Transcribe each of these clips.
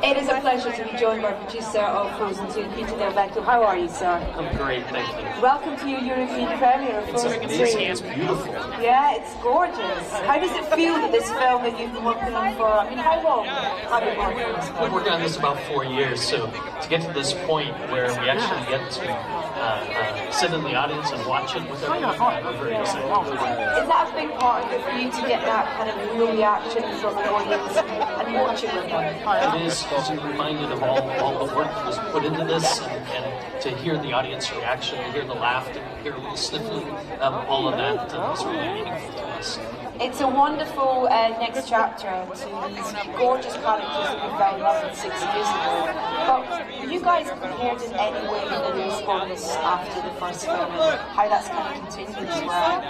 It is a pleasure to be joined by producer of Frozen 2, Peter Del Vecchio. How are you, sir? I'm great, thank you. Welcome to your European premiere of Frozen 2. It's beautiful. Yeah, it's gorgeous. How does it feel that this film that you've been working on for, I mean, how long have you been working on this? I've been working on this about 4 years, so to get to this point where we actually get to sit in the audience and watch it with everyone, I'm very excited. Is that a big part of it for you to get that kind of real reaction from the audience and watch it with them? It is, because you're reminded of all the work that was put into this, and to hear the audience reaction, to hear the laughter, to hear the sniffling, all of that is really meaningful to us. It's a wonderful next chapter to these gorgeous characters that we fell in love with 6 years ago. But were you guys prepared in any way for the response after the first film and how that's kind of continued as well?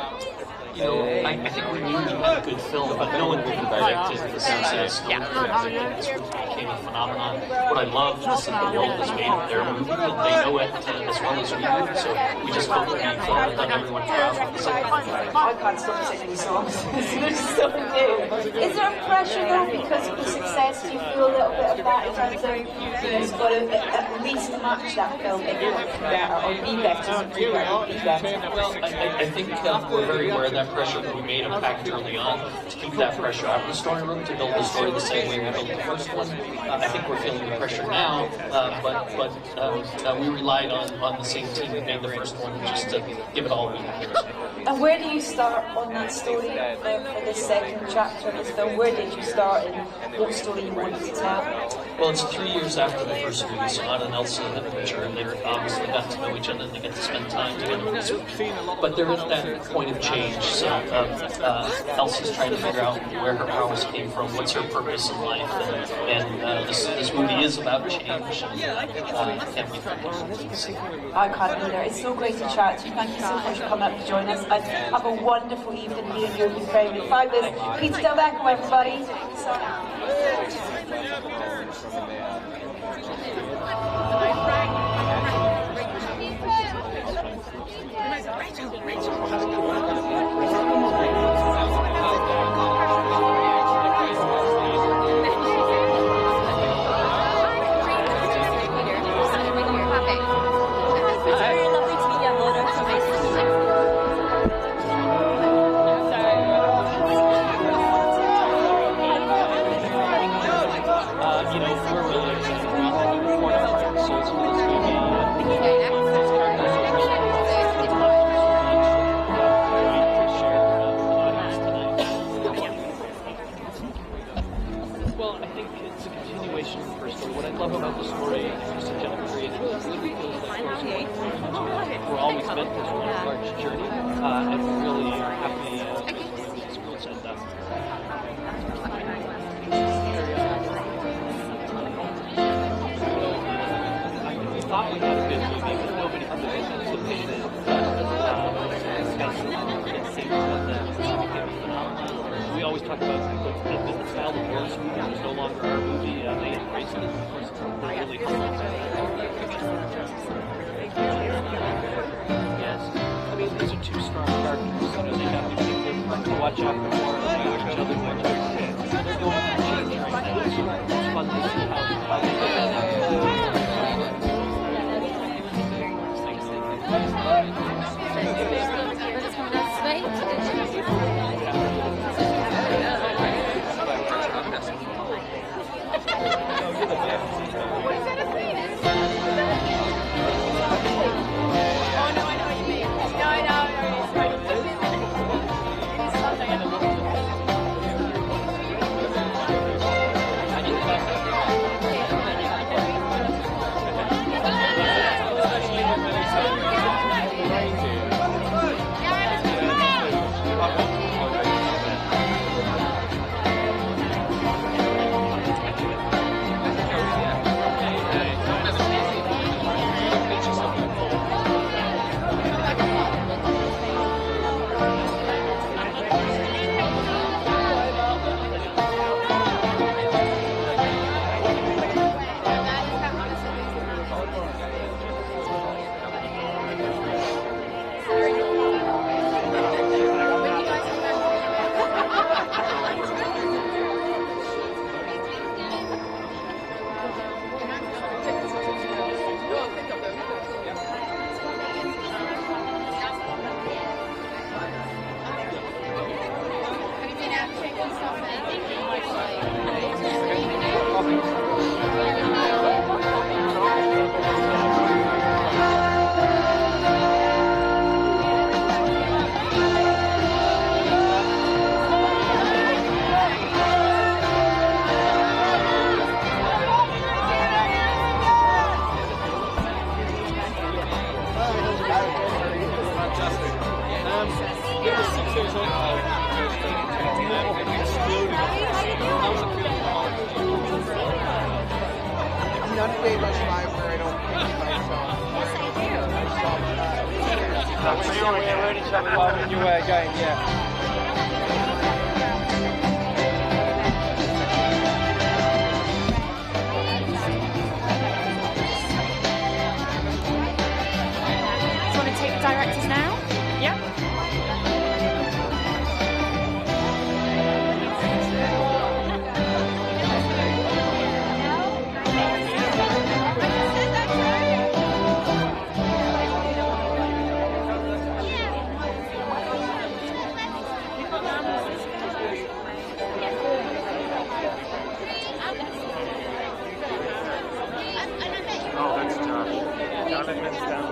You know, I think we knew we had a good film, but no one could have predicted the success. No one could have predicted this movie became a phenomenon. What I love is that the world has made their movie, and they know it as well as we do, so we just hope that we've done everyone proud with the second film. I can't stop singing songs. There's so new. Is there a pressure though because of the success? Do you feel a little bit of that in terms of, you know, it's got to at least match that film if it can be better, or be better, be better? Well, I think we're very aware of that pressure, that we made a pact early on to keep that pressure out of the story room, to build the story the same way we built the first one. I think we're feeling the pressure now, but we relied on the same team that made the first one just to give it all we had. And where do you start on that story for this second chapter of this film? Where did you start and what story you wanted to tell? Well, it's 3 years after the first movie, so Anna and Elsa have matured, and they've obviously got to know each other and they get to spend time together in this movie. But they're at that point of change, so Elsa's trying to figure out where her powers came from, what's her purpose in life, and this movie is about change, and I can't wait for people to see it. I can't either. It's so great to chat to you. Thank you so much for coming up to join us. And have a wonderful evening here in European Premiere. Fabulous. Peter Del Vecchio, everybody. You know, we're really excited. We report on our episodes for this movie. Well, I think it's a continuation of the first story. What I love about the story is just a general creative. It really feels like we're always meant this one large journey, and we really are happy with this world's end up. We thought we had a good movie, but nobody could have anticipated we always talk about the business style of Warner's movie was no longer our movie. They embraced it, of course, they're really yes. I mean, these are two strong characters, so they have to keep to watch out for more of each other. So they're going through change right now, so it's fun to see how they get that. on a day goes by where I don't think myself. Yes, I do. We're ready to have a new game, yeah. Directors now? Yeah. Oh, that's tough. Jonathan's down.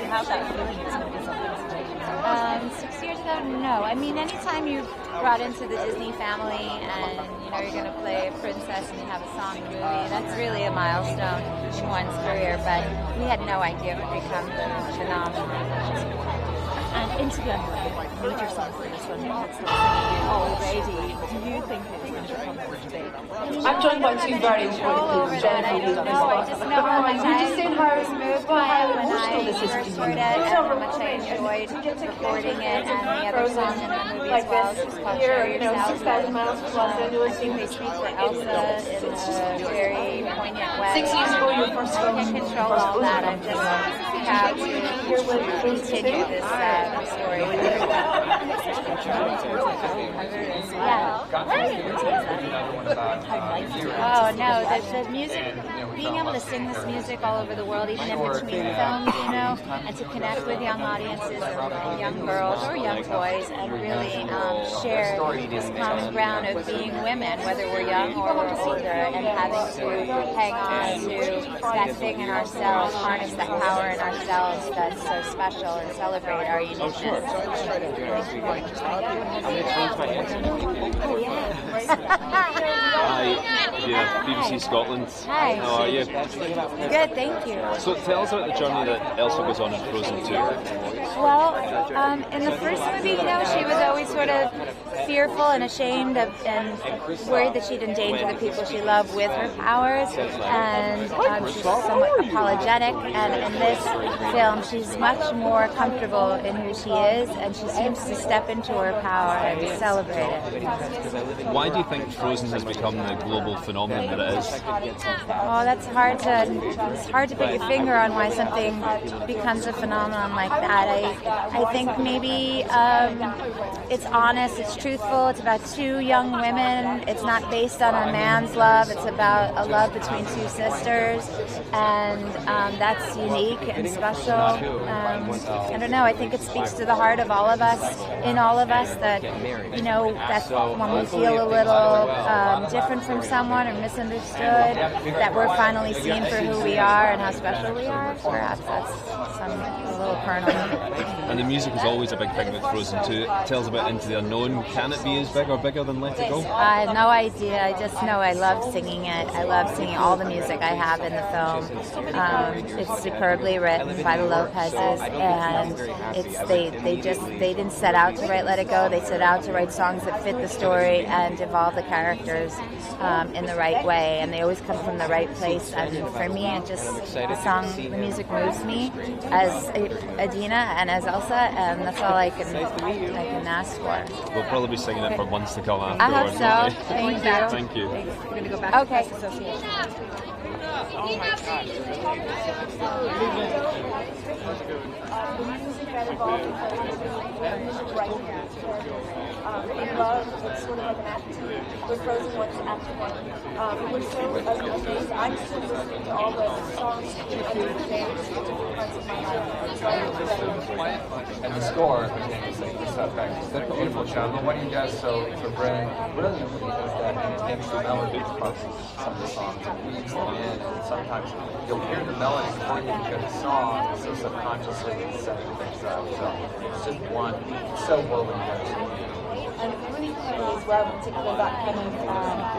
How's that feeling? It's going to be something 6 years ago, no. I mean, anytime you're brought into the Disney family and you're going to play a princess and you have a song in the movie, that's really a milestone in one's career. But we had no idea it would become the phenomenon. And Into the Unknown, major song for this one, that's already. Do you think it's going to become big? I'm joined by two very important people, Jennifer Lee and Would you say how emotional this is for you? How much I enjoyed recording it and the other song in the movie as well. It's called Show Yourself. 6,000 miles to Los Angeles. I think they speak for Elsa in a very poignant way. 6 years ago, your first film. I can't control all that. I'm just proud to continue this story with everyone. Oh no, the music, being able to sing this music all over the world, even in between films, and to connect with young audiences and young girls or young boys, and really share this common ground of being women, whether we're young or we're older, and having to hang on to that thing in ourselves, harness that power in ourselves that's so special, and celebrate our uniqueness. Hi, BBC Scotland. Hi. How are you? Good, thank you. So tell us about the journey that Elsa goes on in Frozen 2. Well, in the first movie, she was always sort of fearful and ashamed of, and worried that she'd endanger the people she loved with her powers, and she's somewhat apologetic. And in this film, she's much more comfortable in who she is, and she seems to step into her power and celebrate it. Why do you think Frozen has become the global phenomenon that it is? Oh, it's hard to put your finger on why something becomes a phenomenon like that. I think maybe it's honest, it's truthful, it's about two young women, it's not based on a man's love, it's about a love between two sisters, and that's unique and special. I don't know, I think it speaks to the heart of all of us, that, that's when we feel a little different from someone or misunderstood, that we're finally seen for who we are and how special we are. Perhaps that's a little kernel. And the music is always a big thing with Frozen 2. It tells about Into the Unknown. Can it be as big or bigger than Let It Go? I have no idea. I just know I love singing it. I love singing all the music I have in the film. It's superbly written by the Lopez's, and they didn't set out to write Let It Go. They set out to write songs that fit the story and evolve the characters in the right way, and they always come from the right place. And for me, the music moves me as Adina and as Elsa, and that's all I can ask for. We'll probably be singing it for months to come I hope afterwards. so. Thank you. Thank you. We're going to go back to Press Association. Oh my God. get involved in writing in Love, it's sort of like an act two, where Frozen was act one. We're so amazed. I'm still listening to all the songs and different things, different parts of my life. And the score, this effect, it's a beautiful job. But what he does so for Brad brilliantly is that he takes the melody parts of some of the songs and weaves them in, and sometimes you'll hear the melody before you hear the song, so subconsciously it's setting things up. So it's just one, so woven together. And it's really funny as well, particularly that kind of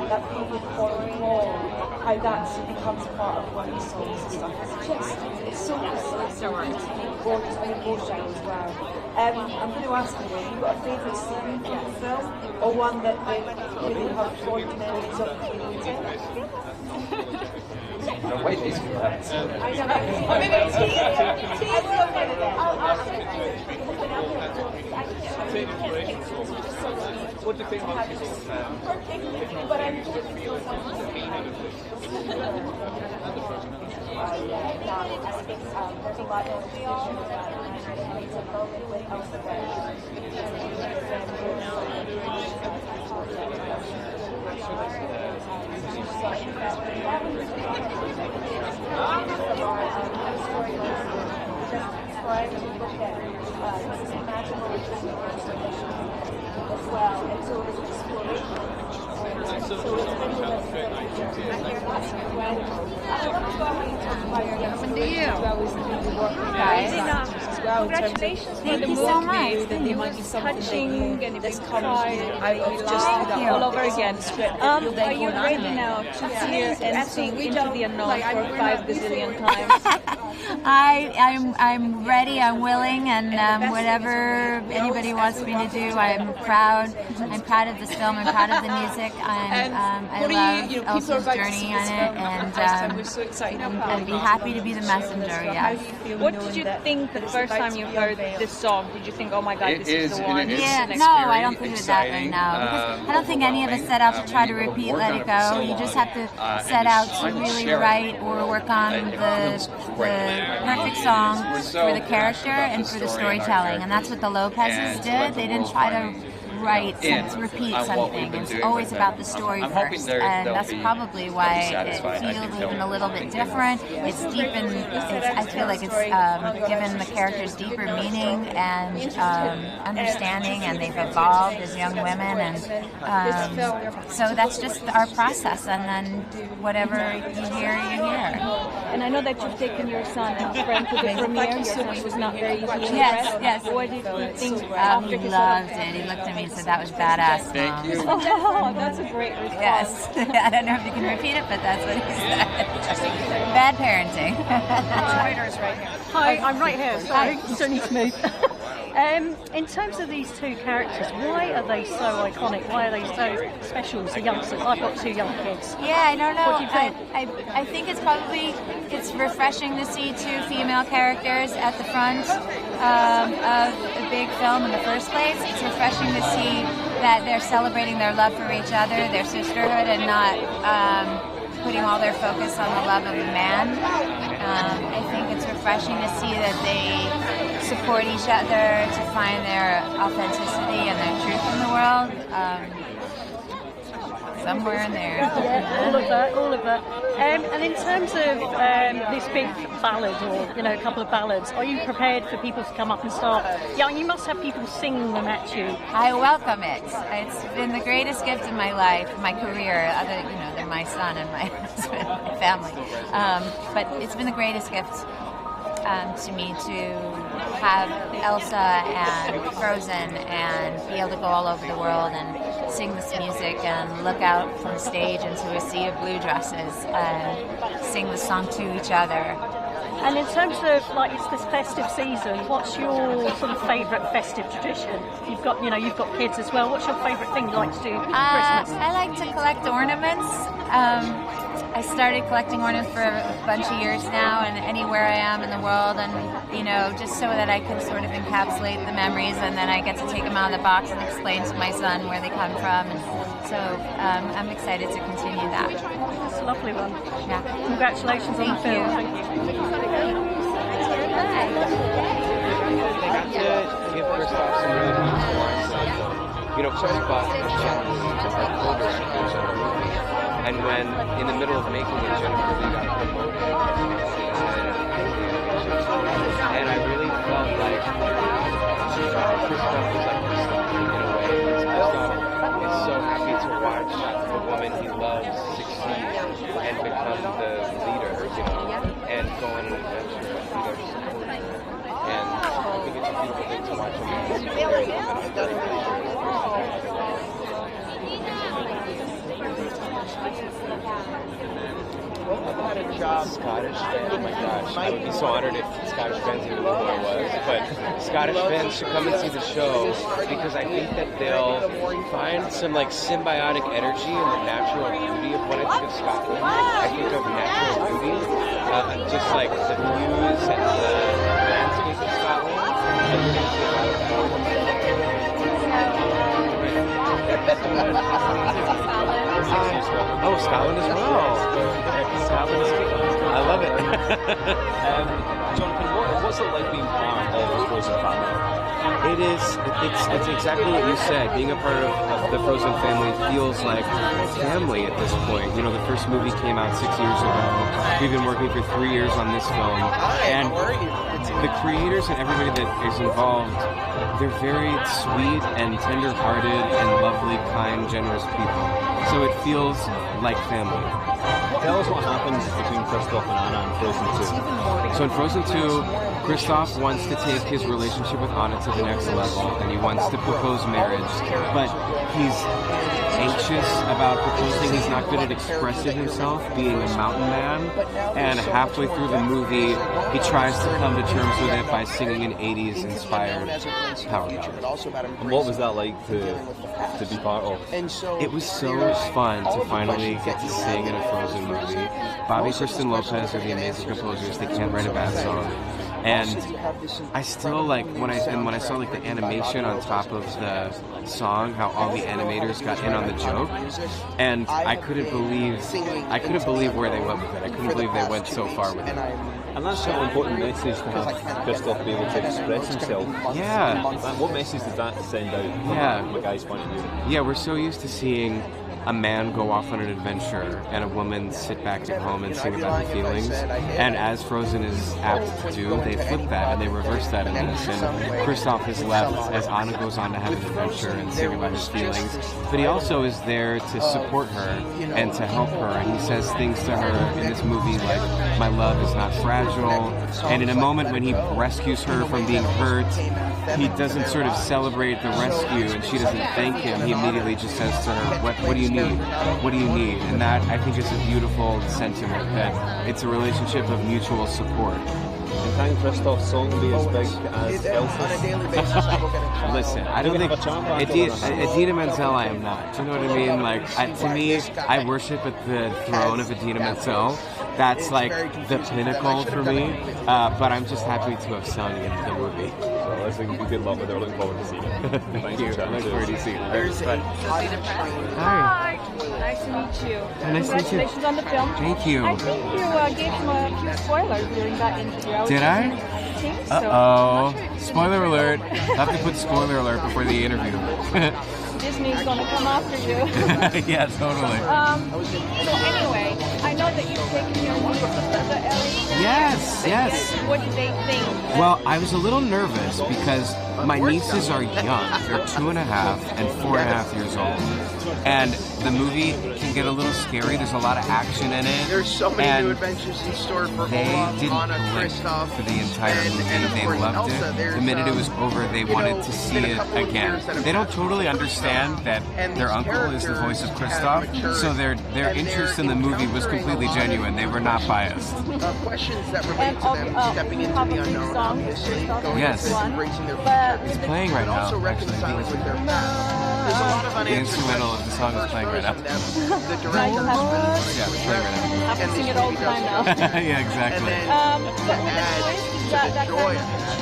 that previous following wall, how that becomes part of one of the songs and stuff. It's so precise, so gorgeous, and emotional as well. I'm going to ask you, have you got a favourite scene from the film, or one that they really have fond memories of creating? No, wait, these people haven't seen it. I know, or maybe tease something of it. What do you think about this? But I'm just there's a lot of with Elsa as well, and so it's exploration. Congratulations for the movie. so much. It was touching and it was cried Just all over again. Are you ready now to hear and sing Into the Unknown for 5 gazillion times? I'm ready, I'm willing, and whatever anybody wants me to do, I'm proud. I'm proud of this film, I'm proud of the music, I love Elsa's journey on it, and I'd be happy to be the messenger, yes. What did you think the first time you heard this song? Did you think, oh my god, this is the one? Yeah, no, I don't think it was that way, no. Because I don't think any of us set out to try to repeat Let It Go. You just have to set out to really write or work on the perfect song for the character and for the storytelling. And that's what the Lopez's did. They didn't try to repeat something. It's always about the story first, and that's probably why it feels even a little bit different. It's deep and I feel like it's given the characters deeper meaning and understanding, and they've evolved as young women, and so that's just our process. And then whatever you hear, you hear. And I know that you've taken your son and friend to the premiere. Your son was not very easily Yes, impressed. yes. What did you think? He loved it. He looked at me and said, "That was badass, Mom." Thank you. Oh, that's a great response. Yes. I don't know if you can repeat it, but that's what he said. Bad parenting. Hi, I'm right here. Sorry, don't need to move. In terms of these two characters, why are they so iconic? Why are they so special to youngsters? I've got 2 young kids. Yeah, I don't know. What do you think? I think it's refreshing to see 2 female characters at the front of a big film in the first place. It's refreshing to see that they're celebrating their love for each other, their sisterhood, and not putting all their focus on the love of the man. I think it's refreshing to see that they support each other to find their authenticity and their truth in the world. Somewhere in there. Yeah, all of that. And in terms of this big ballad, or a couple of ballads, are you prepared for people to come up and start? Yeah, you must have people singing them at you. I welcome it. It's been the greatest gift in my life, my career, other than my son and my husband, my family. But it's been the greatest gift to me to have Elsa and Frozen and be able to go all over the world and sing this music and look out from the stage into a sea of blue dresses and sing the song to each other. And in terms of it's this festive season, what's your sort of favourite festive tradition? You've got kids as well. What's your favourite thing you like to do for Christmas? I like to collect ornaments. I started collecting ornaments for a bunch of years now, and anywhere I am in the world, and just so that I can sort of encapsulate the memories, and then I get to take them out of the box and explain to my son where they come from, and so I'm excited to continue that. That's a lovely one. Yeah. Congratulations on the film. Thank you. Thank you. we bought Jennifer to our October movie. And when, in the middle of making it, Jennifer Lee got promoted. And I really felt like Christoph was like Christoph in a way. Christoph is so happy to watch the woman he loves succeed and become the leader, and go on an adventure and be there to support her. And I think it's a beautiful thing to watch a man support a woman. Scottish fans, oh my gosh, I would be so honored if Scottish fans even knew who I was, but Scottish fans should come and see the show because I think that they'll find some like symbiotic energy in the natural beauty of what I think of Scotland. I think of natural beauty, just like the views and the landscape of Scotland. Oh, Scotland as well. Scotland is good. I love it. Jonathan, what's it like being part of the Frozen family? It's exactly what you said. Being a part of the Frozen family feels like family at this point. You know, the first movie came out 6 years ago. We've been working for 3 years on this film. And the creators and everybody that is involved, they're very sweet and tender-hearted and lovely, kind, generous people. So it feels like family. Tell us what happens between Kristoff and Anna in Frozen 2. So in Frozen 2, Kristoff wants to take his relationship with Anna to the next level, and he wants to propose marriage, but he's anxious about proposing. He's not good at expressing himself, being a mountain man, and halfway through the movie, he tries to come to terms with it by singing an 80s-inspired power ballad. And what was that like to be part of? It was so fun to finally get to sing in a Frozen movie. Bobby, Kristen Lopez are the amazing composers. They can't write a bad song. And I still when I saw like the animation on top of the song, how all the animators got in on the joke, and I couldn't believe where they went with it. I couldn't believe they went so far with it. And that's an important message to have Kristoff be able to express himself. Yeah. What message does that send out from a guy's point of view? Yeah, we're so used to seeing a man go off on an adventure and a woman sit back at home and sing about her feelings. And as Frozen is apt to do, they flip that and they reverse that in this. And Kristoff is left as Anna goes on to have an adventure and sing about his feelings. But he also is there to support her and to help her. And he says things to her in this movie like, "My love is not fragile." And in a moment when he rescues her from being hurt, he doesn't sort of celebrate the rescue and she doesn't thank him. He immediately just says to her, what do you need? What do you need? And that, I think, is a beautiful sentiment, that it's a relationship of mutual support. And can Kristoff's song be as big as Elsa's? Listen, I don't think Idina Menzel, I am not. Do you know what I mean? Like, to me, I worship at the throne of Idina Menzel. That's like the pinnacle for me. But I'm just happy to have sung in the movie. Well, I think good luck with her. Looking forward to seeing it. Thank you. I look forward to seeing it. Hi. Nice to meet you. Nice to meet you. Congratulations on the film. Thank you. I think you gave him a few spoilers during that interview. Did I? I think so. Uh-oh. Spoiler alert. I have to put spoiler alert before the interview. Disney's gonna come after you. Yeah, totally. So anyway, I know that you've taken your nieces to the LA. Yes. What did they think? Well, I was a little nervous because my nieces are young. They're 2.5 and 4.5 years old. And the movie can get a little scary. There's a lot of action in it. There's so many new adventures in store for they didn't Anna, blink Kristoff, for the entire movie. They loved it. The minute it was over, they wanted to see it again. They don't totally understand that their uncle is the voice of Kristoff, so their interest in the movie was completely genuine. They were not biased. Questions that relate to them stepping into the unknown, obviously. Yes. It's playing right now, actually. There's a lot of The instrumental of the song is playing right now. The Now director, you'll have Yeah, it's playing right I have to sing it all the time now. now. Yeah, exactly. add to the joy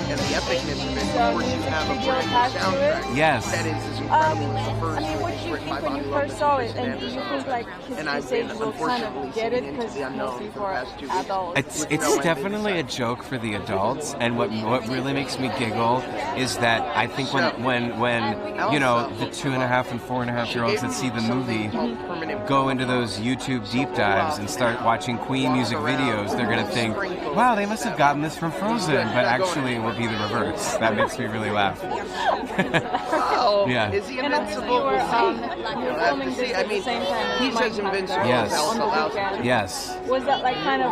and the epicness of it. Of course, you have a brand new soundtrack. Yes. That is incredible. The first I mean, what did you written by think when Bobby you Lopez first saw it? and And do you think like his And I've message been will kind unfortunately of get it singing because into the unknown mostly for for the past 2 weeks. adults? It's definitely a joke for the adults, and what really makes me giggle is that I think when you know the 2.5 1.5 and 4.5-year-olds that see the movie go into those YouTube deep dives and start watching Queen music videos, they're going to think, wow, they must have gotten this from Frozen, but actually it will be the reverse. That makes me really laugh. Yeah. Is he invincible? We'll see. I mean, he says invincible. Yes. Yes. Was that like kind of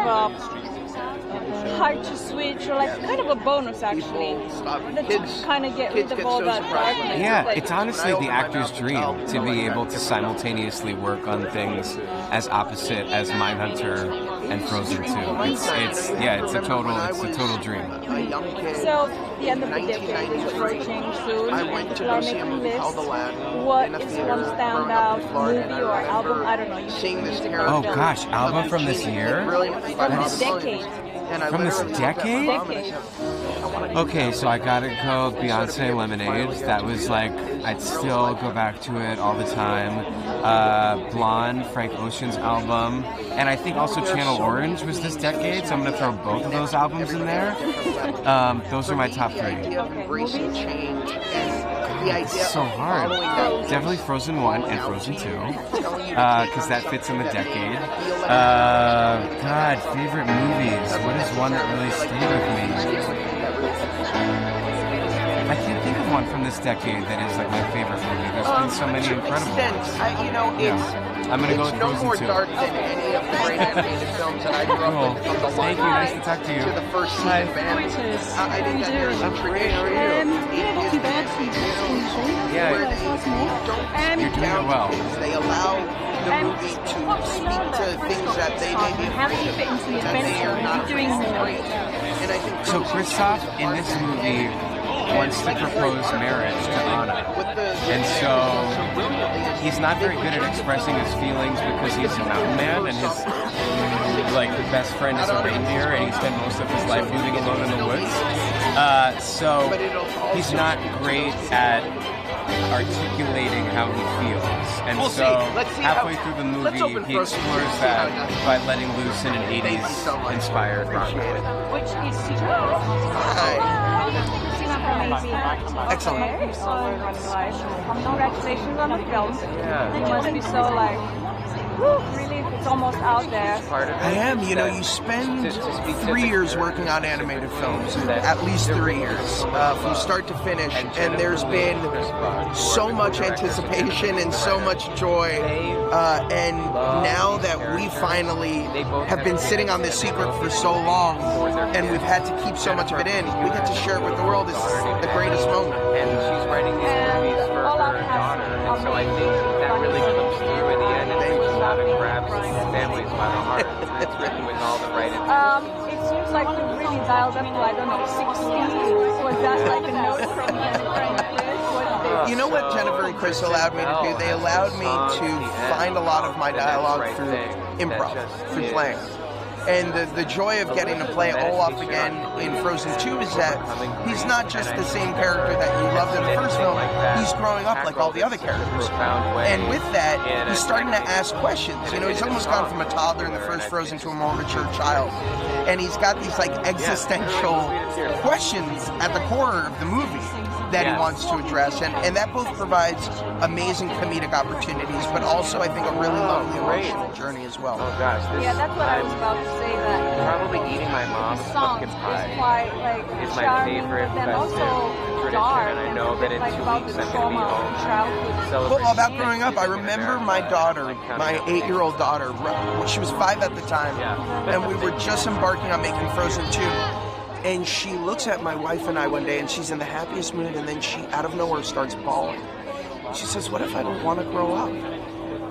hard to switch, or like kind of a bonus actually? That kind of get rid of all that darkness. Yeah, it's honestly the actor's dream to be able to simultaneously work on things as opposite as Mindhunter and Frozen 2. It's a total dream. So the end of the decade is approaching soon. People are making lists. What is one standout movie or album? I don't know. Oh gosh, album from this year? From this decade. From this decade? Okay, so I gotta go Beyonce Lemonade. That was like, I'd still go back to it all the time. Blonde, Frank Ocean's album. And I think also Channel Orange was this decade, so I'm gonna throw both of those albums in there. Those are my top 3. It's so hard. Definitely Frozen 1 and Frozen 2, because that fits in the decade. God, favorite movies. What is one that really stayed with me? I can't think of one from this decade that is like my favorite movie. There's been so many incredible ones. I'm gonna go with Frozen 2. Dark than any of the great animated films that I grew up with. From the Thank you. Nice to talk to you. To the first season band. I think that there's a tradition. Not too bad. Yeah. You're doing it well. They allow the movie to speak to things that they may be How do you fit into the adventure? You're doing more. So Kristoff in this movie wants to propose marriage to Anna. And so he's not very good at expressing his feelings because he's a mountain man and his best friend is a reindeer and he spent most of his life living alone in the woods. So he's not great at articulating how he feels. And halfway through the movie, he explores that by letting loose in an 80s inspired rock. Which is excellent. Congratulations on the film. It must be so really, it's almost out there. I am. You spend 3 years working on animated films, at least 3 years, from start to finish, and there's been so much anticipation and so much joy, and now that we finally have been sitting on this secret for so long, and we've had to keep so much of it in, we get to share it with the world. It's the greatest moment. And she's writing these movies for her daughter, and so I think that really comes through in the end, and it's not a grab families by the heart. It's written with all the right intentions. It seems like you really dialed up to, 16. Was that like a note from Jennifer and Chris? You know what Jennifer and Chris allowed me to do? They allowed me to find a lot of my dialogue through improv, through playing. And the joy of getting to play Olaf again in Frozen 2 is that he's not just the same character that you loved in the first film, he's growing up like all the other characters. And with that, he's starting to ask questions. He's almost gone from a toddler in the first Frozen to a more mature child. And he's got these existential questions at the core of the movie that he wants to address, and that both provides amazing comedic opportunities, but also I think a really lovely emotional journey as well. Oh gosh, that's what I was about to say. That probably eating my mom's pumpkin pie is quite is my favorite festive tradition, and I know that in 2 weeks I'm going to be home celebrating. Well, about growing up, I remember my daughter, my 8-year-old daughter, she was 5 at the time, and we were just embarking on making Frozen 2. And she looks at my wife and I one day, and she's in the happiest mood, and then she, out of nowhere, starts bawling. She says, what if I don't want to grow up?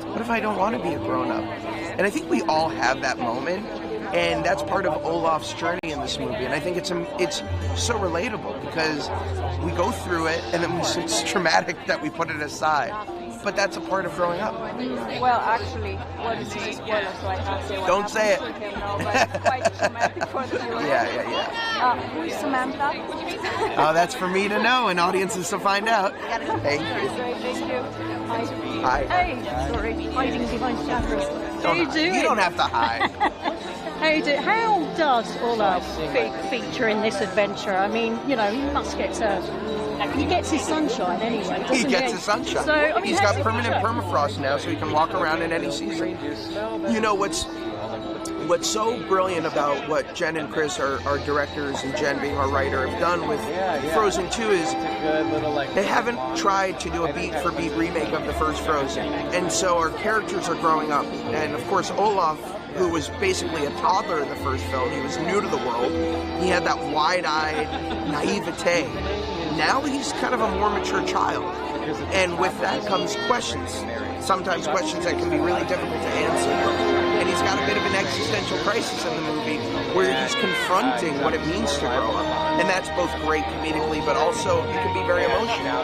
What if I don't want to be a grown-up? And I think we all have that moment, and that's part of Olaf's journey in this movie. And I think it's so relatable, because we go through it, and then it's traumatic that we put it aside. But that's a part of growing up. Well, actually, this is a spoiler, so I can't say what Don't say it. It's quite traumatic for the viewer. Yeah. Who's Samantha? That's for me to know, and audiences to find out. Thank you. Hi. Hey, sorry, hiding behind shadows. How you doing? You don't have to hide. How does Olaf feature in this adventure? I mean, you must get to he gets his sunshine anyway. He doesn't gets his sunshine. So, I mean, he's got permanent permafrost now, so he can walk around in any season. You know what's so brilliant about what Jen and Chris, our directors, and Jen being our writer, have done with Frozen 2 is they haven't tried to do a beat-for-beat remake of the first Frozen. And so our characters are growing up. And of course, Olaf, who was basically a toddler in the first film, he was new to the world. He had that wide-eyed naivete. Now he's kind of a more mature child. And with that comes questions. Sometimes questions that can be really difficult to answer. And he's got a bit of an existential crisis in the movie where he's confronting what it means to grow up. And that's both great comedically, but also it can be very emotional.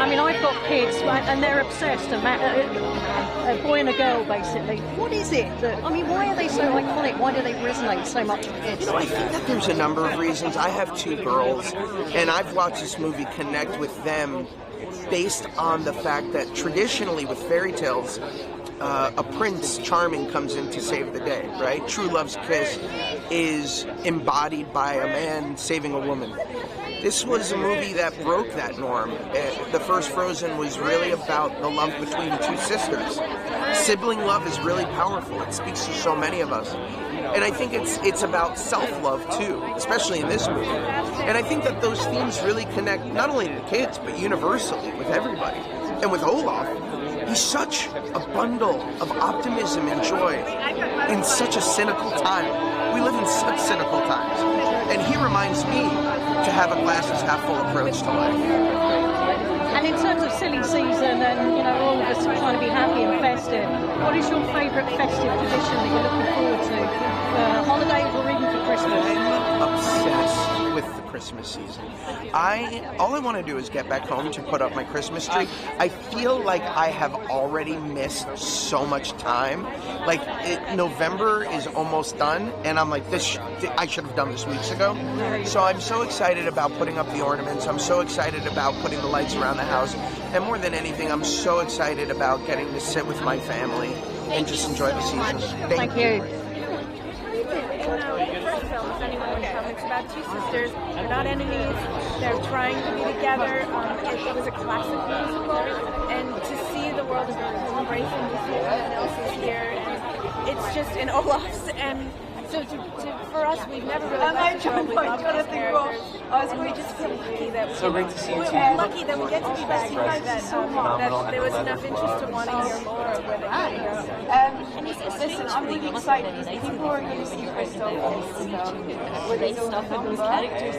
I mean, I've got kids, and they're obsessed. A boy and a girl, basically. What is it that, I mean, why are they so iconic? Why do they resonate so much with kids? You know, I think that there's a number of reasons. I have 2 girls, and I've watched this movie connect with them based on the fact that traditionally with fairy tales, a Prince Charming comes in to save the day, right? True love's kiss is embodied by a man saving a woman. This was a movie that broke that norm. The first Frozen was really about the love between 2 sisters. Sibling love is really powerful. It speaks to so many of us. And I think it's about self-love too, especially in this movie. And I think that those themes really connect not only to kids, but universally with everybody. And with Olaf, he's such a bundle of optimism and joy in such a cynical time. We live in such cynical times. And he reminds me to have a glasses half full approach to life. And in terms of silly season and, you know, all of us trying to be happy and festive, what is your favourite festive tradition that you're looking forward to? For holidays or even for Christmas? I'm obsessed with the Christmas season. All I want to do is get back home to put up my Christmas tree. I feel like I have already missed so much time. Like November is almost done, and I'm like, I should have done this weeks ago. So I'm so excited about putting up the ornaments. I'm so excited about putting the lights around the house, and more than anything, I'm so excited about getting to sit with my family and just enjoy the season. Thank you. It's about 2 sisters. They're not enemies. They're trying to be together. It was a classic musical, and to see the world embracing this year, and Elsa's here, and it's just in Olaf's. And so for us, we've never really left the world. We love these characters. And we just feel lucky that So great to see you too. we're lucky that we get to be back here. That there was enough interest to want to hear more of where they Listen, I'm really excited. People are going to see Crystal in this film. Were they stuff with those characters?